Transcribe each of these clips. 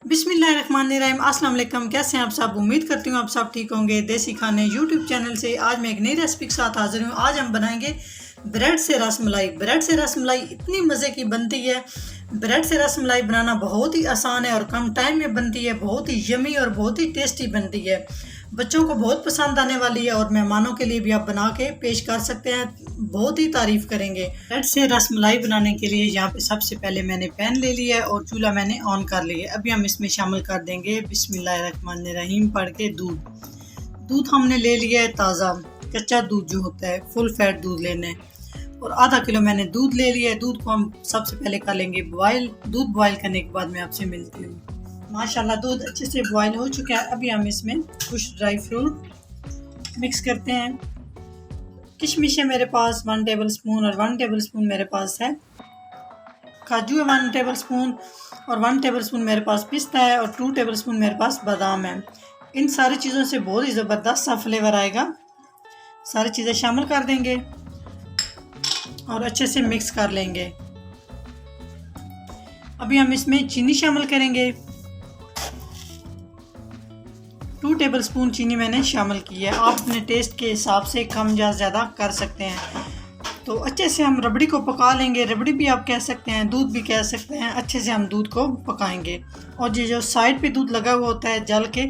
बिस्मिल्लाहिर्रहमानिर्रहीम। अस्सलाम वालेकुम। कैसे हैं आप सब? उम्मीद करती हूँ आप सब ठीक होंगे। देसी खाने यूट्यूब चैनल से आज मैं एक नई रेसिपी के साथ हाजिर हूँ। आज हम बनाएंगे ब्रेड से रसमलाई। ब्रेड से रसमलाई इतनी मज़े की बनती है। ब्रेड से रसमलाई बनाना बहुत ही आसान है और कम टाइम में बनती है। बहुत ही यमी और बहुत ही टेस्टी बनती है। बच्चों को बहुत पसंद आने वाली है और मेहमानों के लिए भी आप बना के पेश कर सकते हैं, बहुत ही तारीफ करेंगे। ब्रेड से रसमलाई बनाने के लिए यहाँ पे सबसे पहले मैंने पैन ले लिया है और चूल्हा मैंने ऑन कर लिया है। अभी हम इसमें शामिल कर देंगे बिस्मिल्लाहिर्रहमानिर्रहीम पढ़ के दूध हमने ले लिया है ताज़ा, कच्चा दूध जो होता है, फुल फैट दूध लेना है और आधा किलो मैंने दूध ले लिया है। दूध को हम सबसे पहले कर लेंगे बॉयल। दूध बॉयल करने के बाद मैं आपसे मिलती हूँ। माशाल्लाह दूध अच्छे से बॉयल हो चुका है। अभी हम इसमें कुछ ड्राई फ्रूट मिक्स करते हैं। किशमिश है मेरे पास 1 टेबल स्पून और 1 टेबल स्पून मेरे पास है काजू है 1 टेबल स्पून और 1 टेबल स्पून मेरे पास पिस्ता है और 2 टेबल स्पून मेरे पास बादाम है। इन सारी चीज़ों से बहुत ही ज़बरदस्त सा फ्लेवर आएगा। सारी चीज़ें शामिल कर देंगे और अच्छे से मिक्स कर लेंगे। अभी हम इसमें चीनी शामिल करेंगे। 2 टेबल स्पून चीनी मैंने शामिल की है। आप अपने टेस्ट के हिसाब से कम या ज़्यादा कर सकते हैं। तो अच्छे से हम रबड़ी को पका लेंगे। रबड़ी भी आप कह सकते हैं, दूध भी कह सकते हैं। अच्छे से हम दूध को पकाएंगे और ये जो साइड पे दूध लगा हुआ होता है जल के,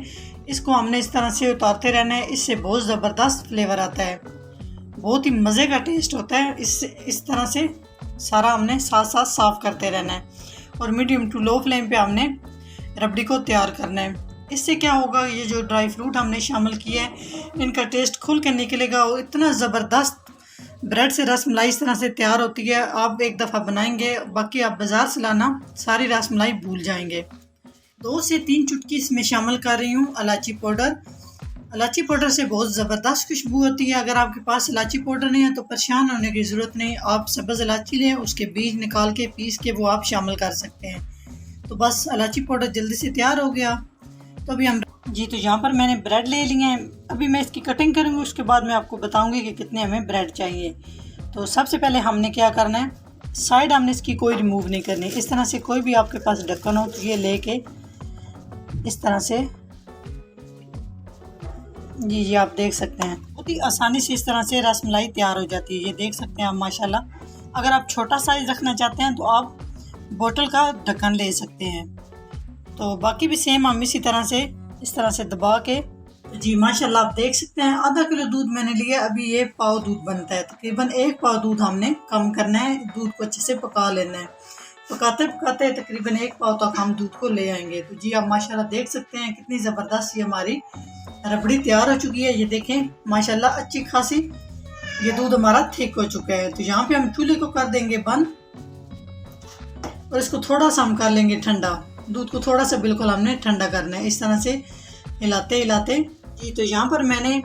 इसको हमने इस तरह से उतारते रहना है। इससे बहुत ज़बरदस्त फ्लेवर आता है, बहुत ही मज़े का टेस्ट होता है। इस तरह से सारा हमने साथ साथ साफ़ करते रहना है और मीडियम टू लो फ्लेम पे हमने रबड़ी को तैयार करना है। इससे क्या होगा, ये जो ड्राई फ्रूट हमने शामिल किया है इनका टेस्ट खुल के निकलेगा और इतना ज़बरदस्त ब्रेड से रसमलाई इस तरह से तैयार होती है। आप एक दफ़ा बनाएंगे, बाकी आप बाज़ार से लाना सारी रसमलाई भूल जाएंगे। 2 से 3 चुटकी इसमें शामिल कर रही हूँ इलायची पाउडर। इलायची पाउडर से बहुत ज़बरदस्त खुशबू होती है। अगर आपके पास इलायची पाउडर नहीं है तो परेशान होने की ज़रूरत नहीं। आप सब्ज़ इलायची लें, उसके बीज निकाल के पीस के वो आप शामिल कर सकते हैं। तो बस इलायची पाउडर जल्दी से तैयार हो गया। तो अभी हम तो यहाँ पर मैंने ब्रेड ले लिए हैं। अभी मैं इसकी कटिंग करूँगी, उसके बाद मैं आपको बताऊँगी कि कितने हमें ब्रेड चाहिए। तो सबसे पहले हमने क्या करना है, साइड हमने इसकी कोई रिमूव नहीं करनी। इस तरह से कोई भी आपके पास ढक्कन हो तो ये लेके इस तरह से ये आप देख सकते हैं बहुत ही आसानी से इस तरह से रसमलाई तैयार हो जाती है। ये देख सकते हैं आप माशाल्लाह। अगर आप छोटा साइज़ रखना चाहते हैं तो आप बोतल का ढक्कन ले सकते हैं। तो बाकी भी सेम हम इसी तरह से इस तरह से दबा के माशाल्लाह आप देख सकते हैं। आधा किलो दूध मैंने लिया। अभी 1 पाव दूध बनता है। तकरीबन 1 पाव दूध हमने कम करना है। दूध को अच्छे से पका लेना है। पकाते पकाते तकरीबन 1 पाव तक हम दूध को ले आएंगे। तो आप माशाल्लाह देख सकते हैं कितनी ज़बरदस्त ये हमारी रबड़ी तैयार हो चुकी है। ये देखें माशाल्लाह अच्छी खासी ये दूध हमारा थिक हो चुका है। तो यहाँ पे हम चूल्हे को कर देंगे बंद और इसको थोड़ा सा हम कर लेंगे ठंडा। दूध को थोड़ा सा बिल्कुल हमने ठंडा करना है, इस तरह से हिलाते हिलाते। तो यहाँ पर मैंने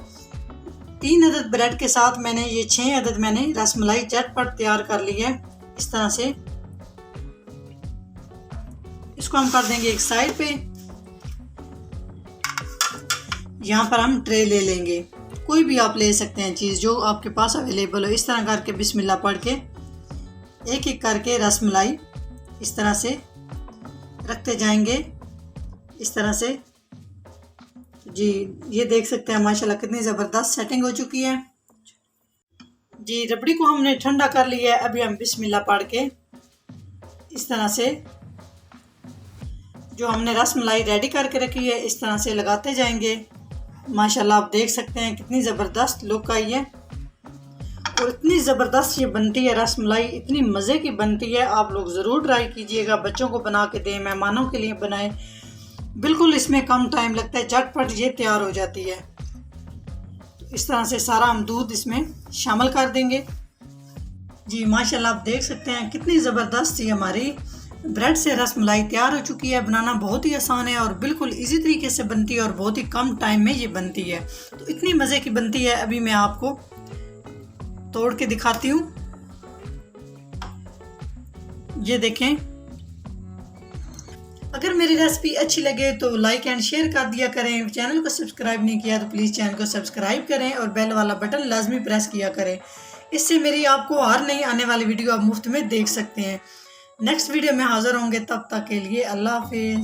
3 अदद ब्रेड के साथ मैंने ये 6 अदद मैंने रसमलाई झटपट तैयार कर ली है। इस तरह से इसको हम कर देंगे एक साइड पे। यहाँ पर हम ट्रे ले लेंगे, कोई भी आप ले सकते हैं चीज़ जो आपके पास अवेलेबल हो। इस तरह करके बिस्मिल्लाह पढ़ के एक एक करके रसमलाई इस तरह से रखते जाएंगे। इस तरह से ये देख सकते हैं माशाल्लाह कितनी ज़बरदस्त सेटिंग हो चुकी है। रबड़ी को हमने ठंडा कर लिया है। अभी हम बिस्मिल्लाह पढ़ के इस तरह से जो हमने रसमलाई रेडी करके रखी है इस तरह से लगाते जाएंगे। माशाल्लाह आप देख सकते हैं कितनी ज़बरदस्त लुक आई है और इतनी ज़बरदस्त ये बनती है रसमलाई, इतनी मज़े की बनती है। आप लोग ज़रूर ट्राई कीजिएगा, बच्चों को बना के दें, मेहमानों के लिए बनाएं। बिल्कुल इसमें कम टाइम लगता है, झटपट ये तैयार हो जाती है। तो इस तरह से सारा हम दूध इसमें शामिल कर देंगे। माशाल्लाह आप देख सकते हैं कितनी ज़बरदस्त ये हमारी ब्रेड से रसमलाई तैयार हो चुकी है। बनाना बहुत ही आसान है और बिल्कुल इजी तरीके से बनती है और बहुत ही कम टाइम में ये बनती है। तो इतनी मज़े की बनती है। अभी मैं आपको तोड़ के दिखाती हूँ। ये देखें। अगर मेरी रेसिपी अच्छी लगे तो लाइक एंड शेयर कर दिया करें। चैनल को सब्सक्राइब नहीं किया तो प्लीज़ चैनल को सब्सक्राइब करें और बेल वाला बटन लाजमी प्रेस किया करें। इससे मेरी आपको हर नई आने वाली वीडियो आप मुफ्त में देख सकते हैं। नेक्स्ट वीडियो में हाज़िर होंगे, तब तक के लिए अल्लाह हाफिज़।